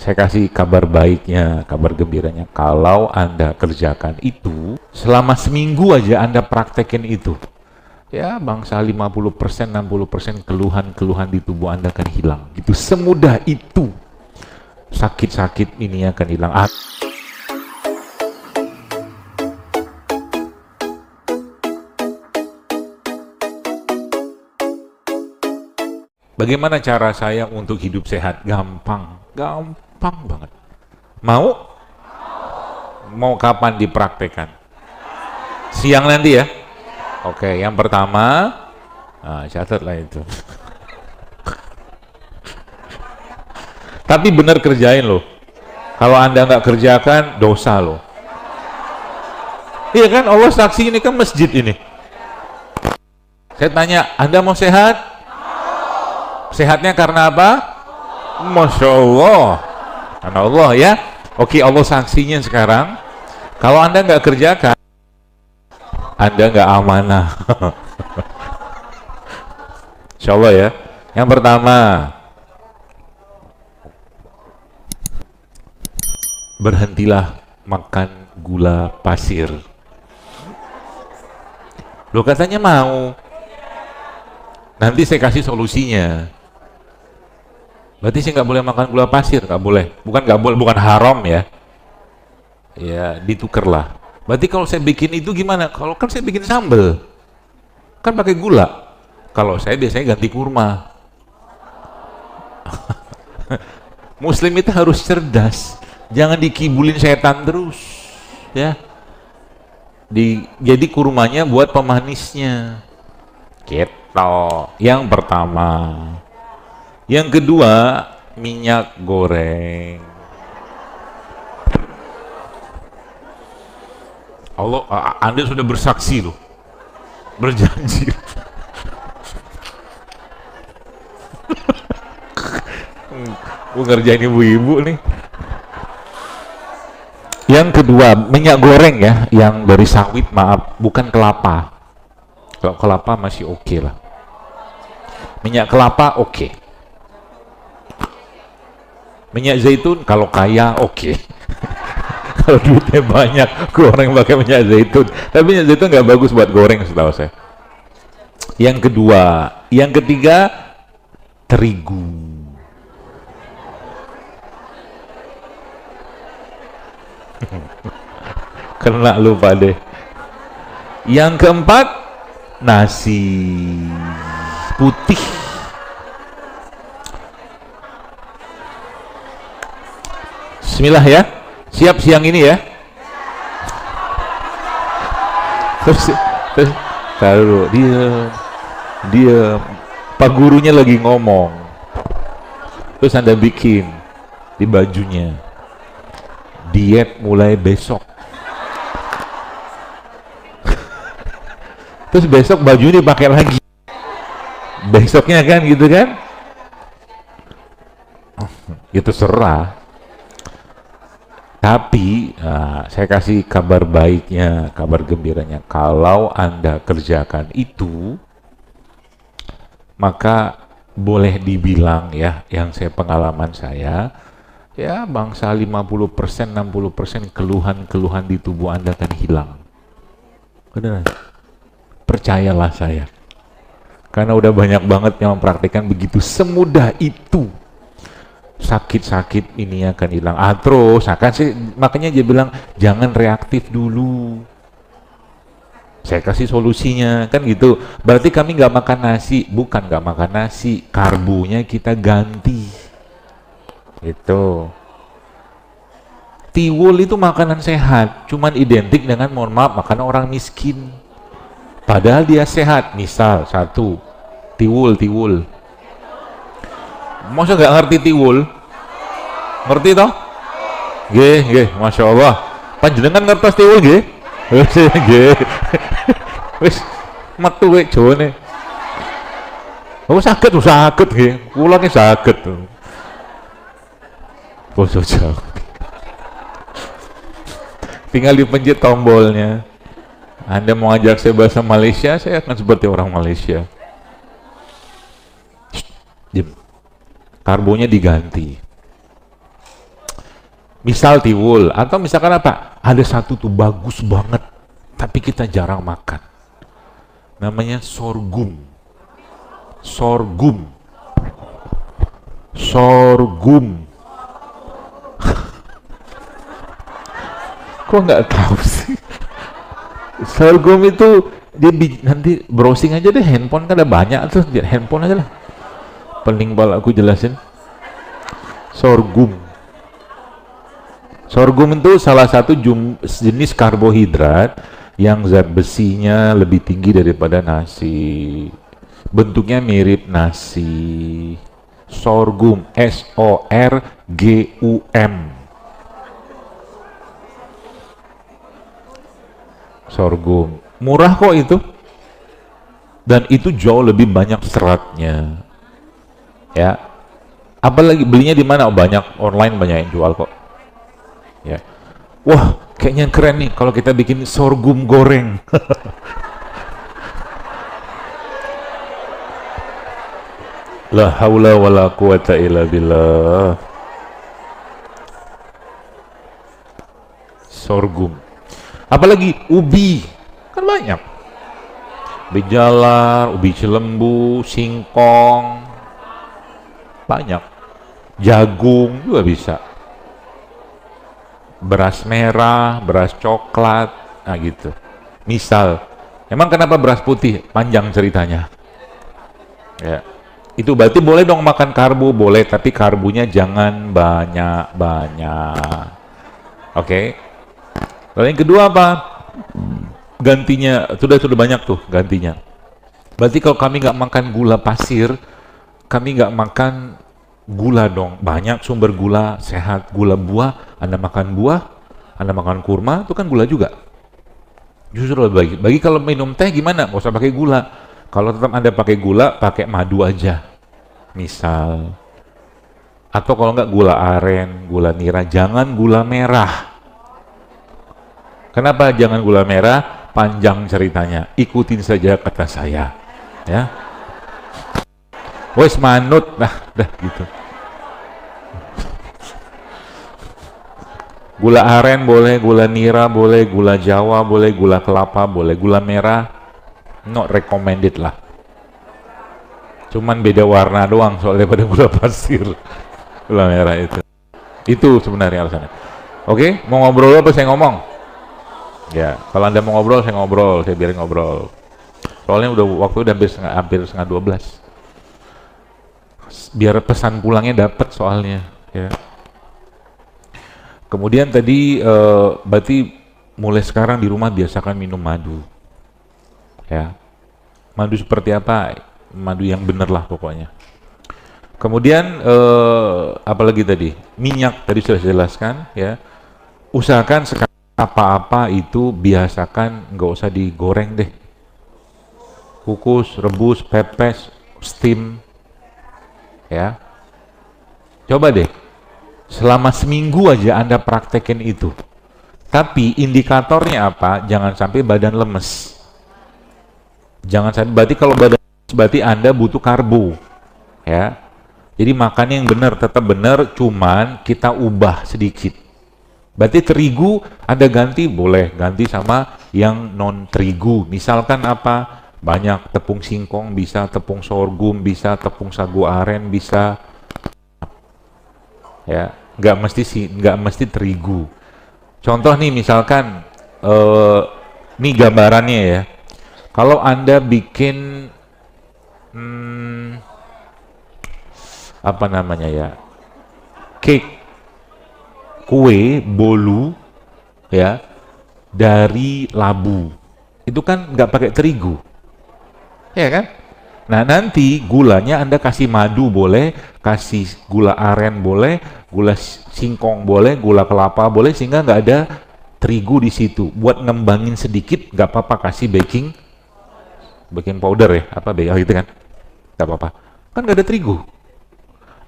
saya kasih kabar baiknya, kabar gembiranya. Kalau Anda kerjakan itu, selama seminggu aja Anda praktekin itu, ya bangsa 50%, 60% keluhan-keluhan di tubuh Anda akan hilang. Gitu, semudah itu. Sakit-sakit ini akan hilang. Bagaimana cara saya untuk hidup sehat? Gampang banget. Mau? Mau kapan dipraktekkan? Siang nanti ya? Oke, yang pertama, catatlah itu. Tapi benar kerjain loh. Kalau Anda nggak kerjakan, dosa loh. Iya kan, Allah saksi, ini kan masjid ini. Saya tanya, Anda mau sehat? Sehatnya karena apa? Masya Allah. Karena Allah ya. Oke, Allah saksinya sekarang. Kalau Anda nggak kerjakan, Anda nggak amanah. Insya Allah ya. Yang pertama, berhentilah makan gula pasir. Lo katanya mau. Nanti saya kasih solusinya. Berarti saya nggak boleh makan gula pasir, nggak boleh. Bukan nggak boleh, bukan haram ya. Ya, ditukerlah. Berarti kalau saya bikin itu gimana? Kalau kan saya bikin sambal, kan pakai gula. Kalau saya biasanya ganti kurma. Muslim itu harus cerdas, jangan dikibulin setan terus, ya. Jadi kurmanya buat pemanisnya. Gitu. Yang pertama. Yang kedua, minyak goreng. Allah, Anda sudah bersaksi loh, berjanji. Gue ngerjain ibu-ibu nih. Yang kedua, minyak goreng ya, yang dari sawit, maaf, bukan kelapa. Kalau kelapa masih oke lah. Minyak kelapa oke. Minyak zaitun kalau kaya oke. Kalau duitnya banyak, goreng pakai minyak zaitun. Tapi minyak zaitun nggak bagus buat goreng setahu saya. Yang kedua, yang ketiga, terigu. Kena lupa deh. Yang keempat, nasi putih. Bismillah ya. Siap siang ini ya. Terus taruh dia Pak gurunya lagi ngomong. Terus Anda bikin di bajunya. Diet mulai besok. Terus besok bajunya dipakai lagi. Besoknya kan gitu kan? Itu serah. Tapi saya kasih kabar baiknya, kabar gembiranya. Kalau Anda kerjakan itu, maka boleh dibilang ya, yang pengalaman saya, ya bangsa 50%, 60% keluhan-keluhan di tubuh Anda akan hilang. Benar. Percayalah saya. Karena udah banyak banget yang mempraktikkan begitu, semudah itu. Sakit-sakit ini akan hilang. Terus, makanya dia bilang jangan reaktif dulu. Saya kasih solusinya, kan gitu. Berarti kami nggak makan nasi, bukan nggak makan nasi, karbonya kita ganti. Itu. Tiwul itu makanan sehat, cuman identik dengan, mohon maaf, makanan orang miskin. Padahal dia sehat. Misal satu, tiwul. Masa nggak ngerti tiwul? Ngerti toh? Nggih, Masya Allah. Panjenengan ngertos tiwul nggih? Nggih. Wis metu wek Jawane. Oh saged nggih. Kula ki saged. Basa Jawa. Tinggal dipencet tombolnya. Anda mau ngajak saya bahasa Malaysia, saya akan seperti orang Malaysia. Diam. Karbonya diganti. Misal tiwul, atau misalkan apa? Ada satu tuh bagus banget, tapi kita jarang makan. Namanya sorghum. Sorghum. Sorghum. Kok nggak tahu sih? Sorghum itu dia nanti browsing aja deh, handphone kan ada banyak tuh, handphone aja lah. Pening pala aku jelasin. Sorghum. Sorghum itu salah satu jenis karbohidrat yang zat besinya lebih tinggi daripada nasi. Bentuknya mirip nasi. Sorghum, S-O-R-G-U-M. Sorghum. Murah kok itu. Dan itu jauh lebih banyak seratnya. Ya. Apalagi belinya di mana? Oh, banyak online, banyak yang jual kok. Ya. Wah, kayaknya keren nih kalau kita bikin sorghum goreng. La haula wala quwata illa billah. Sorghum. Apalagi ubi. Kan banyak. Ubi jalar, ubi cilembu, singkong. Banyak. Jagung juga bisa. Beras merah, beras coklat, nah gitu. Misal, emang kenapa beras putih? Panjang ceritanya. Ya. Itu berarti boleh dong makan karbo, boleh, tapi karbonya jangan banyak-banyak. Oke. Lalu yang kedua apa? Gantinya, sudah banyak tuh gantinya. Berarti kalau kami nggak makan gula pasir, kami nggak makan gula dong. Banyak sumber gula sehat, gula buah. Anda makan buah, Anda makan kurma, itu kan gula juga. Justru lebih bagi kalau minum teh gimana? Nggak usah pakai gula. Kalau tetap Anda pakai gula, pakai madu aja. Misal. Atau kalau nggak gula aren, gula nira, jangan gula merah. Kenapa jangan gula merah? Panjang ceritanya. Ikutin saja kata saya. Ya. Wes manut, dah gitu. Gula aren boleh, gula nira boleh, gula jawa boleh, gula kelapa boleh, gula merah not recommended lah. Cuman beda warna doang soalnya pada gula pasir. Gula merah itu. Itu sebenarnya alasannya. Oke, mau ngobrol apa saya ngomong? Ya, kalau Anda mau ngobrol, saya ngobrol, saya biarin ngobrol. Soalnya udah waktu udah hampir setengah 12. Biar pesan pulangnya dapat soalnya, ya. Kemudian tadi berarti mulai sekarang di rumah biasakan minum madu. Ya. Madu seperti apa? Madu yang benar lah pokoknya. Kemudian apalagi tadi? Minyak tadi sudah saya jelaskan, ya. Usahakan sekarang apa-apa itu biasakan nggak usah digoreng deh. Kukus, rebus, pepes, steam. Ya. Coba deh. Selama seminggu aja Anda praktekin itu. Tapi indikatornya apa? Jangan sampai badan lemes. Jangan sampai, berarti kalau badan lemes, berarti Anda butuh karbo. Ya. Jadi makannya yang benar, tetap benar, cuman kita ubah sedikit. Berarti terigu Anda ganti, boleh ganti sama yang non terigu. Misalkan apa? Banyak tepung singkong, bisa tepung sorghum, bisa tepung sagu aren, bisa. Ya, nggak mesti terigu. Contoh nih misalkan nih gambarannya ya. Kalau Anda bikin apa namanya ya? Cake, kue, bolu ya dari labu. Itu kan nggak pakai terigu. Ya kan? Nah nanti gulanya Anda kasih madu boleh, kasih gula aren boleh, gula singkong boleh, gula kelapa boleh, sehingga nggak ada terigu di situ. Buat ngembangin sedikit nggak apa-apa, kasih baking powder ya, apa gitu kan? Nggak apa-apa, kan nggak ada terigu.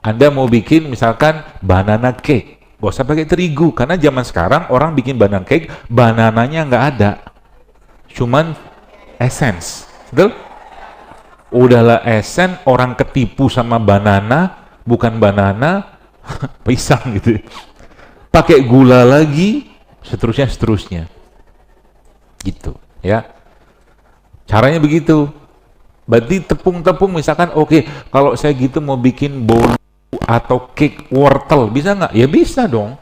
Anda mau bikin misalkan banana cake, nggak usah pakai terigu, karena zaman sekarang orang bikin banana cake, banananya nggak ada, cuman essence, betul? Udahlah esen, orang ketipu sama banana, bukan banana, pisang gitu. pakai gula lagi, seterusnya gitu ya. Caranya begitu. Berarti tepung-tepung misalkan oke, kalau saya gitu mau bikin bolu atau cake wortel, bisa nggak? Ya bisa dong.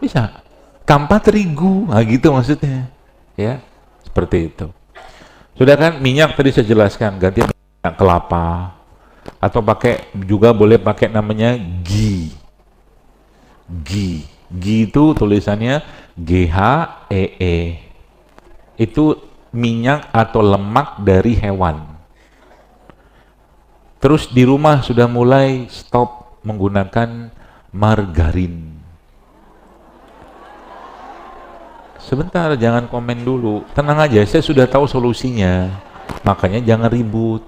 Bisa. Tanpa terigu, nah gitu maksudnya. Ya, seperti itu. Sudah kan, minyak tadi saya jelaskan, ganti minyak kelapa. Atau pakai, juga boleh pakai namanya ghee. Ghee. Ghee itu tulisannya GHEE. Itu minyak atau lemak dari hewan. Terus di rumah sudah mulai stop menggunakan margarin. Sebentar, jangan komen dulu. Tenang aja, saya sudah tahu solusinya. Makanya jangan ribut.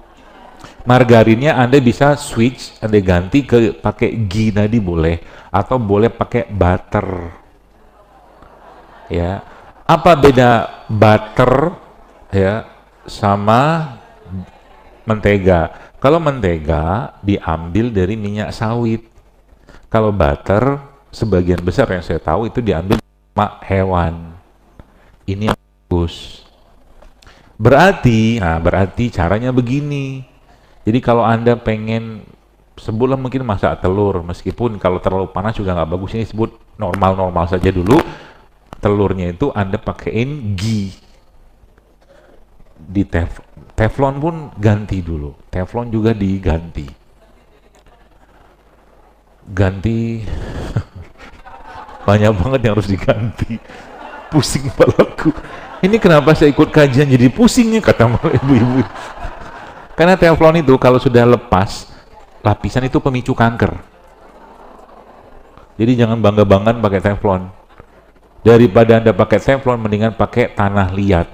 Margarinnya Anda bisa switch, Anda ganti ke pakai ghee tadi boleh, atau boleh pakai butter. Ya. Apa beda butter ya sama mentega? Kalau mentega diambil dari minyak sawit. Kalau butter sebagian besar yang saya tahu itu diambil sama hewan. Ini yang bagus. Berarti caranya begini. Jadi kalau Anda pengen sebulan mungkin masak telur, meskipun kalau terlalu panas juga nggak bagus, ini sebut normal-normal saja dulu. Telurnya itu Anda pakaiin ghee. Di teflon pun ganti dulu. Teflon juga diganti. Ganti banyak banget yang harus diganti. Pusing kepalaku. Ini kenapa saya ikut kajian jadi pusingnya, kata ibu-ibu. Karena teflon itu kalau sudah lepas lapisan itu pemicu kanker. Jadi jangan bangga-banggaan pakai teflon. Daripada Anda pakai teflon, mendingan pakai tanah liat.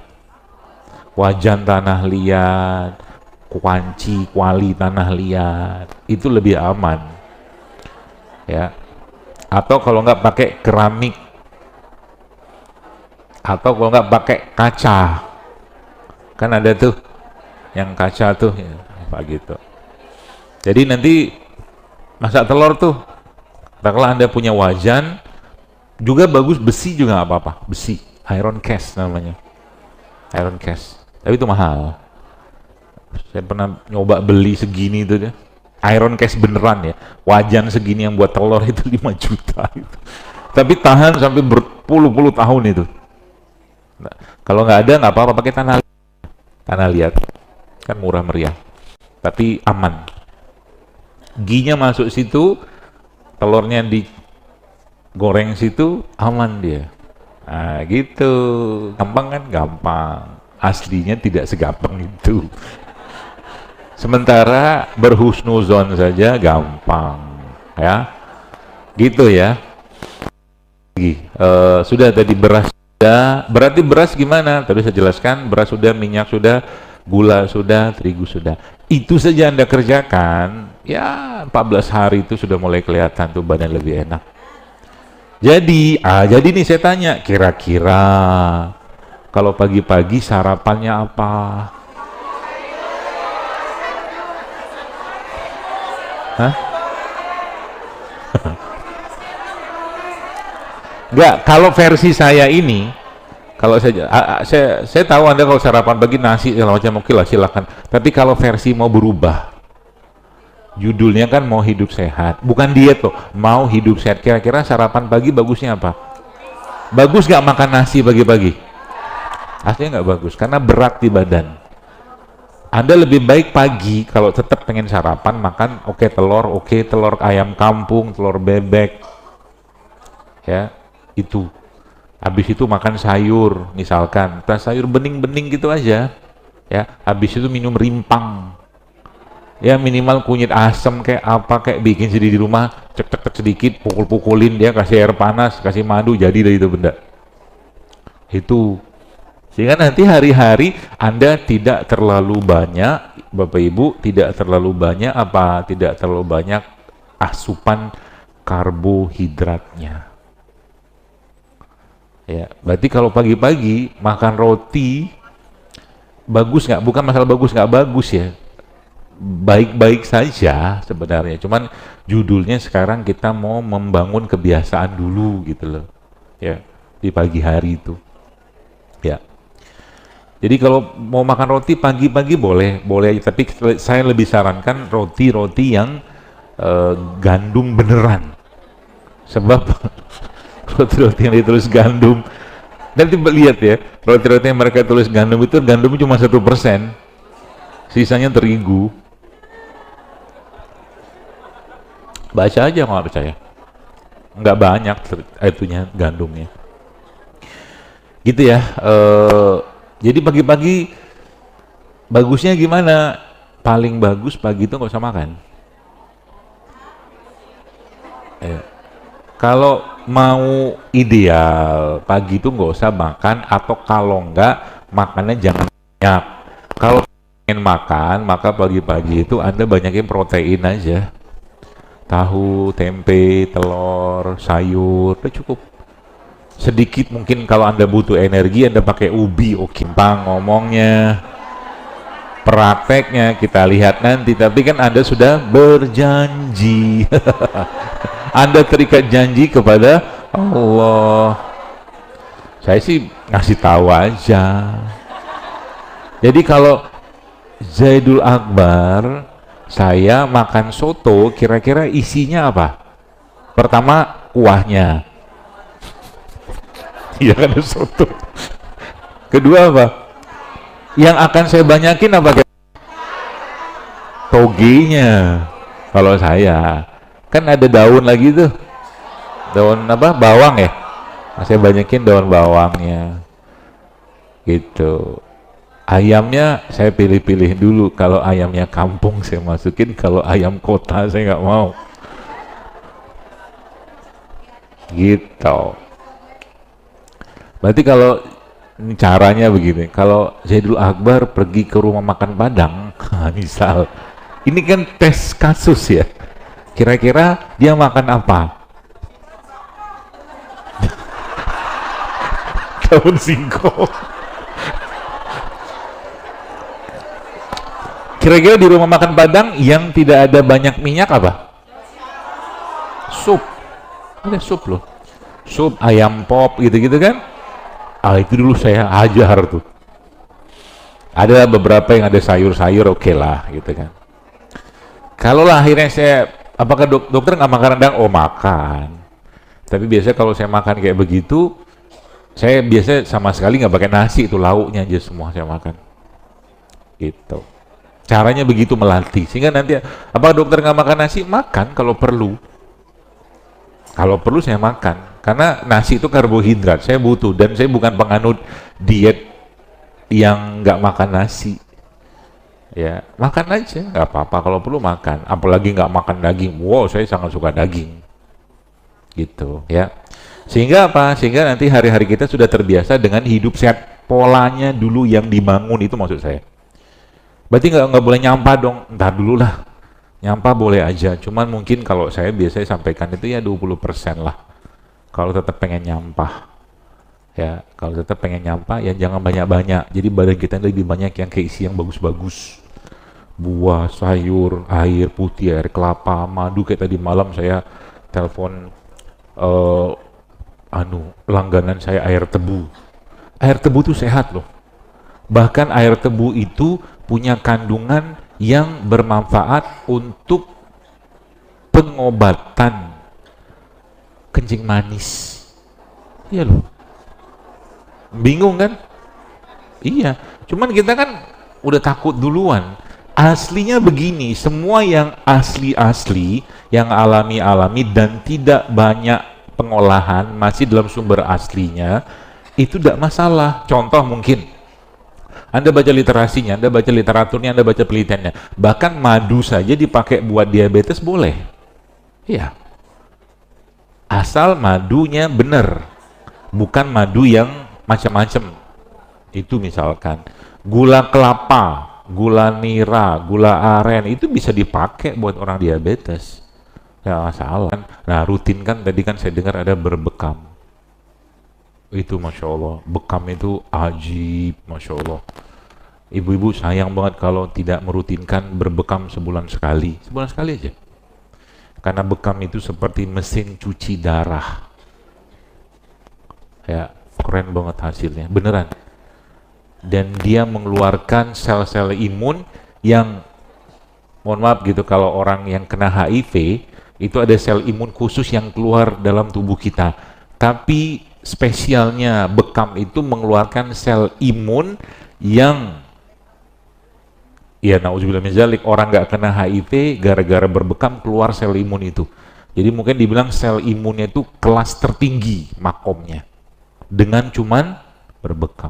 Wajan tanah liat, kuali tanah liat. Itu lebih aman. Ya. Atau kalau nggak pakai keramik. Atau kalau nggak pakai kaca. Kan ada tuh yang kaca tuh, ya, apa gitu. Jadi nanti masak telur tuh, katakanlah Anda punya wajan, juga bagus, besi juga nggak apa-apa, besi, iron cast namanya, iron cast, tapi itu mahal. Saya pernah nyoba beli segini itu, iron cast beneran ya, wajan segini yang buat telur itu 5 juta itu. Tapi tahan sampai berpuluh-puluh tahun itu. Nah, kalau nggak ada nggak apa-apa, pakai tanah liat, kan murah meriah, tapi aman. Ghee-nya masuk situ, telurnya digoreng situ, aman dia. Nah gitu, gampang kan? Gampang. Aslinya tidak segampang itu. Sementara berhusnuzon saja gampang, ya. Gitu ya. Sudah tadi beras sudah, berarti beras gimana? Tadi saya jelaskan, beras sudah, minyak sudah, gula sudah, terigu sudah. Itu saja Anda kerjakan, ya 14 hari itu sudah mulai kelihatan tuh badan lebih enak. Jadi nih saya tanya, kira-kira kalau pagi-pagi sarapannya apa? Hah? Enggak, kalau versi saya ini, kalau saya tahu Anda kalau sarapan pagi nasi segala macam, oke lah silakan. Tapi kalau versi mau berubah, judulnya kan mau hidup sehat, bukan diet loh, mau hidup sehat. Kira-kira sarapan pagi bagusnya apa? Bagus nggak makan nasi pagi-pagi? Aslinya nggak bagus, karena berat di badan. Anda lebih baik pagi kalau tetap pengen sarapan, makan telur ayam kampung, telur bebek, ya itu. Habis itu makan sayur, misalkan, sayur bening-bening gitu aja, ya. Habis itu minum rimpang. Ya minimal kunyit asam kayak apa, kayak bikin sendiri di rumah, cek sedikit, pukul-pukulin dia, kasih air panas, kasih madu, jadi dari itu benda itu. Sehingga nanti hari-hari Anda tidak terlalu banyak, Bapak Ibu, tidak terlalu banyak asupan karbohidratnya. Ya, berarti kalau pagi-pagi makan roti bagus nggak? Bukan masalah bagus nggak bagus ya. baik-baik saja sebenarnya, cuman judulnya sekarang kita mau membangun kebiasaan dulu gitu loh ya, di pagi hari itu ya. Jadi kalau mau makan roti pagi-pagi boleh, boleh aja, tapi saya lebih sarankan roti-roti yang gandum beneran. Sebab roti-roti yang ditulis gandum, nanti lihat ya, roti-roti yang mereka tulis gandum itu gandumnya cuma 1%, sisanya terigu. Baca aja kalau nggak percaya, nggak banyak itunya gandumnya. Gitu ya. Jadi pagi-pagi bagusnya gimana? Paling bagus pagi itu nggak usah makan. Kalau mau ideal pagi itu nggak usah makan, atau kalau nggak makannya jangan banyak. Kalau ingin makan maka pagi-pagi itu Anda banyakin protein aja. Tahu, tempe, telur, sayur, udah cukup. Sedikit mungkin kalau Anda butuh energi Anda pakai ubi, oke, ngomongnya. Prakteknya kita lihat nanti, tapi kan Anda sudah berjanji. Anda terikat janji kepada Allah. Saya sih ngasih tahu aja. Jadi kalau Zaidul Akbar, saya makan soto, kira-kira isinya apa? Pertama, kuahnya. Iya kan, soto. Kedua apa? Yang akan saya banyakin apa? Togenya. Kalau saya kan ada daun lagi tuh, daun apa, bawang ya, saya banyakin daun bawangnya gitu. Ayamnya saya pilih-pilih dulu, kalau ayamnya kampung saya masukin, kalau ayam kota saya nggak mau gitu. Berarti kalau caranya begini, kalau Zaidul Akbar pergi ke rumah makan Padang misal, ini kan tes kasus ya, kira-kira dia makan apa? Daun singkong. Kira-kira di rumah makan Padang yang tidak ada banyak minyak apa? Sup. Ada sup loh. Sup ayam pop gitu-gitu kan? Itu dulu saya ajar tuh. Ada beberapa yang ada sayur-sayur, oke lah gitu kan. Kalau lah akhirnya saya, apakah dokter nggak makan rendang? Oh makan. Tapi biasanya kalau saya makan kayak begitu, saya biasa sama sekali nggak pakai nasi, itu lauknya aja semua saya makan. Gitu. Caranya begitu melatih, sehingga nanti apa dokter nggak makan nasi? Makan kalau perlu. Kalau perlu saya makan, karena nasi itu karbohidrat, saya butuh, dan saya bukan penganut diet yang nggak makan nasi. Ya, makan aja, nggak apa-apa kalau perlu makan. Apalagi nggak makan daging, wow saya sangat suka daging. Gitu ya. Sehingga apa? Sehingga nanti hari-hari kita sudah terbiasa dengan hidup sehat, polanya dulu yang dibangun, itu maksud saya. Berarti nggak boleh nyampah dong, entar dulu lah. Nyampah boleh aja, cuman mungkin kalau saya biasanya sampaikan itu ya 20% lah. Kalau tetap pengen nyampah. Ya, kalau tetap pengen nyampah ya jangan banyak-banyak. Jadi badan kita lebih banyak yang keisi yang bagus-bagus. Buah, sayur, air putih, air kelapa, madu. Kayak tadi malam saya telepon langganan saya air tebu. Air tebu itu sehat loh. Bahkan air tebu itu punya kandungan yang bermanfaat untuk pengobatan kencing manis. Iya loh. Bingung kan? Iya. Cuman kita kan udah takut duluan. Aslinya begini, semua yang asli-asli, yang alami-alami dan tidak banyak pengolahan, masih dalam sumber aslinya, itu tidak masalah. Contoh mungkin, Anda baca literasinya, Anda baca literaturnya, Anda baca penelitiannya. Bahkan madu saja dipakai buat diabetes boleh. Iya. Asal madunya benar. Bukan madu yang macam-macam. Itu misalkan gula kelapa, gula nira, gula aren, itu bisa dipakai buat orang diabetes. Ya masalah. Nah rutin kan tadi kan saya dengar ada berbekam. Itu Masya Allah, bekam itu ajib, Masya Allah. Ibu-ibu sayang banget kalau tidak merutinkan berbekam sebulan sekali aja. Karena bekam itu seperti mesin cuci darah. Ya, keren banget hasilnya, beneran. Dan dia mengeluarkan sel-sel imun yang, mohon maaf gitu, kalau orang yang kena HIV, itu ada sel imun khusus yang keluar dalam tubuh kita. Tapi spesialnya bekam itu mengeluarkan sel imun yang, ya nauzubillah min dzalik, orang nggak kena HIV gara-gara berbekam keluar sel imun itu. Jadi mungkin dibilang sel imunnya itu kelas tertinggi makomnya dengan cuman berbekam.